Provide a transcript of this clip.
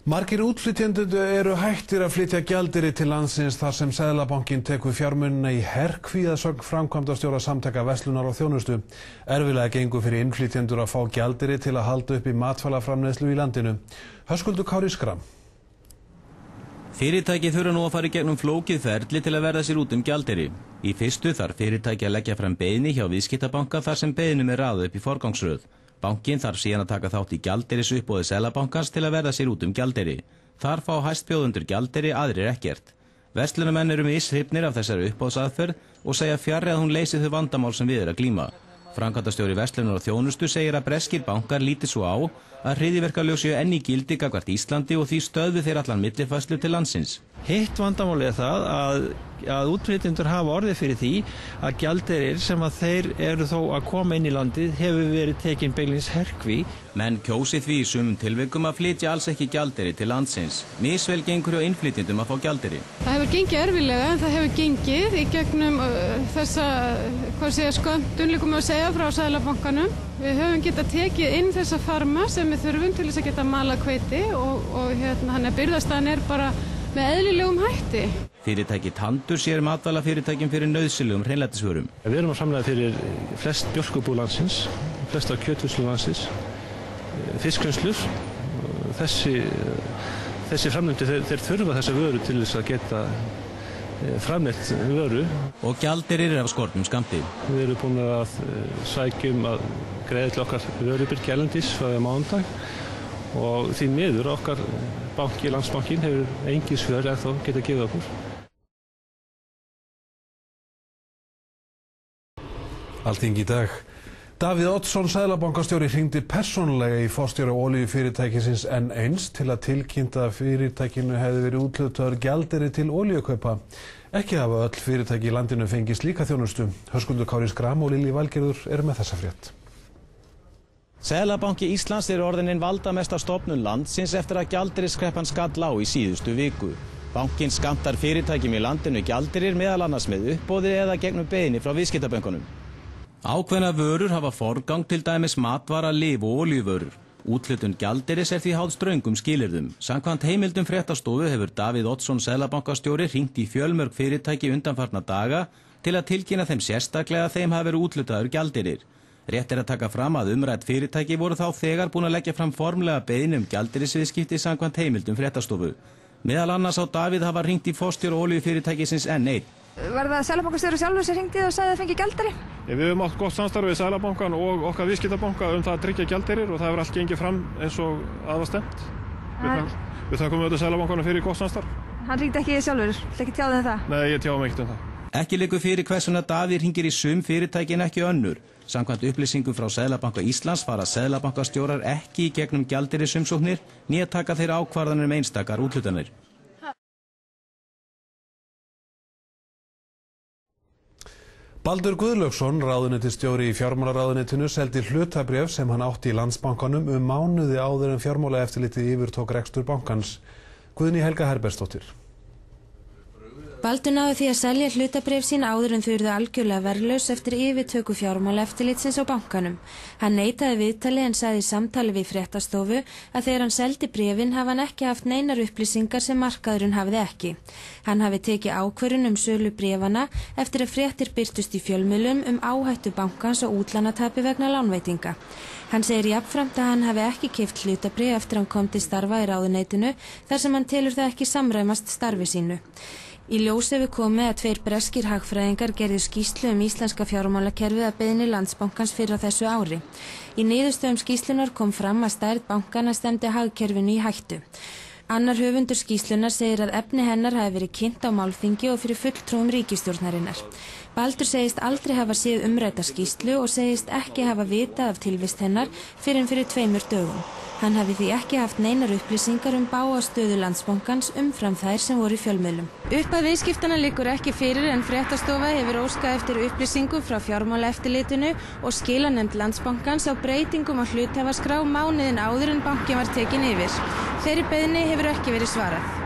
Margir útflytjendur eru hættir að flytja gjaldeyri til landsins þar sem Seðlabankinn tekur fjármunina í herkví að sögn framkvæmdastjóra Samtaka verslunar og þjónustu. Erfiðlega gengur fyrir innflytjendur að fá gjaldeyri til að halda uppi matvælaframleiðslu í landinu. Höskuldur Kári Schram. Fyrirtæki þurfa nú að fara í gegnum flókið ferli til að verða sér út gjaldeyri. Í fyrstu þarf fyrirtæki að leggja fram beiðni hjá viðskiptabanka þar sem beiðnum raðað upp í forgangsröð. Bankinn þarf síðan að taka þátt í gjaldeyrisuppboði Seðlabankans til að verða sér út gjaldeyri. Þar fá hæstbjóðendur gjaldeyri, aðrir ekkert. Verslunarmenn eru mishrifnir af þessari uppboðsaðferð og segja fjarri að hún leysi þau vandamál sem við að glíma. Framkvæmdastjóri verslunar og þjónustu segir að breskir bankar líti svo á að hryðjuverkalög séu enn í gildi gagnvart Íslandi og því stöðvi þeir allan millifærslu til landsins. Hitt vandamálið það að útflytjendur hafa orðið fyrir því að gjaldeyrir sem að þeir eru þó að koma inn í landið hefur verið tekin beinlínis herkví. Menn kjósi því í sumum tilvikum að flytja alls ekki gjaldeyri til landsins. Misvel gengur hjá innflytjendum að fá gjaldeyri. Það hefur gengið erfiðlega en það hefur gengið í gegnum þessa, skömmtun líkum að segja frá Seðlabankanum. Við höfum getað tekið inn þessa farma sem við þurfum til þess að geta malað hveiti og hann birgðastaðan bara með eðlilegum hætti. Fyrirtæki Tandur sér matvælafyrirtækjum fyrir nauðsynlegum hreinlætisvörum. Við erum að framleiða fyrir flest mjólkurbú landsins, flesta kjötvinnslu landsins, fiskvinnslur. Þessi framleiðendur þeir þurfa þessa vöru til þess að geta framleitt vöru. Og gjaldeyrir af skornum skammti. Við erum búin að sækjum að greiða til okkar vörubirgja erlendis frá mánudag og því miður okkar banki, Landsbankinn, hefur engin svör ennþá geta gefið okkur. Alþingi í dag. Davíð Oddsson seðlabankastjóri hringdi persónulega í forstjóra olíufyrirtækisins N1 til að tilkynna að fyrirtækinu hefði verið úthlutaður gjaldeyri til olíukaupa. Ekki hafa öll fyrirtæki í landinu fengið slíka þjónustu. Höskuldur Kári Schram og Lilji Valgerður eru með þessa frétt. Seðlabanki Íslands er orðinn valdamesta stofnun landsins eftir að gjaldeyriskreppan skall á í síðustu viku. Bankinn skammtar fyrirtækjum í landinu gjaldeyrir meðal annars með uppboði eða gegnum beiðni frá viðskiptabönkunum. Ákveðna vörur hafa forgang, til dæmis matvara, lyf og olíuvörur. Úthlutun gjaldeyris er því háð ströngum skilyrðum. Samkvæmt heimildum fréttastofu hefur Davíð Oddsson seðlabankastjóri hringt í fjölmörg fyrirtæki undanfarna daga til að tilkynna þeim sérstaklega að þeim hafi verið úthlutaður gjaldeyrir. Rétt er að taka fram að umrædd fyrirtæki voru þá þegar búin að leggja fram formlega beiðni gjaldeyrisviðskipti samkvæmt heimildum fréttastofu. Meðal annars á Davíð hafa hringt í forstjóra olíufyrirtækisins N1. Var það seðlabankastjóri sjálfur sem hringdi og sagði að fengi gjaldeyri? Við höfum átt gott samstarf við Seðlabankann og okkar viðskiptabanka það að tryggja gjaldeyrir og það hefur allt gengið fram eins og að var stefnt. Við þakkum auðvitað Seðlabankanum fyrir gott samstarf. Hann hringdi ekki sjálfur, ekki tjáði það? Nei, ég tjáði mig ekkert það. Ekki liggur fyrir hversuna Davíð hringir í sum fyrirtækin ekki önnur. Samkvæmt upplýsingum frá Seðlabanka Íslands fara seðlabankastjórar ekki í gegnum gjaldeyrisumsóknir né taka þeir ákvarðanir einstakar úthlutanir. Baldur Guðlaugsson, ráðuneytisstjóri í fjármálaráðuneytinu, seldi hlutabréf sem hann átti í Landsbankanum mánuði áður en fjármálaeftirlitið yfirtók rekstur bankans. Guðný Helga Herbertsdóttir. Baldur náði því að selja hlutabréf sín áður en þau urðu algjörlega verðlaus eftir yfirtöku fjármálaeftirlitsins á bankanum. Hann neitaði viðtali en sagði í samtali við fréttastofu að þegar hann seldi bréfin hafi hann ekki haft neinar upplýsingar sem markaðurinn hafði ekki. Hann hafi tekið ákvörðun sölu bréfana eftir að fréttir birtust í fjölmiðlum áhættu bankans og útlánatapi vegna lánveitinga. Hann segir jafnframt að hann hafi ekki keypt hlutabréf eftir hann kom til starfa í ráðuneytinu þar sem hann telur það ekki samræmast starfi sínu. Í ljós hefur komið að 2 breskir hagfræðingar gerðu skýrslu íslenska fjármálakerfið að beiðni Landsbankans fyrr á þessu ári. Í niðurstöðum skýrslunar kom fram að stærð bankana stefndi hagkerfinu í hættu. Annar höfundur skýrslunar segir að efni hennar hafi verið kynnt á málþingi og fyrir fulltrúum ríkisstjórnarinnar. Baldur segist aldrei hafa séð umrædda skýrslu og segist ekki hafa vitað af tilvist hennar fyrr en fyrir 2 dögum. Hann hafi því ekki haft neinar upplýsingar bága stöðu Landsbankans umfram þær sem voru í fjölmiðlum. Upphaf viðskiptana liggur ekki fyrir en fréttastofa hefur óskað eftir upplýsingum frá fjármálaeftirlitinu og skilanefnd Landsbankans á breytingum á hluthafaskrá mánuðin áður en bankinn var tekinn yfir. Þeirri beiðni hefur ekki verið svarað.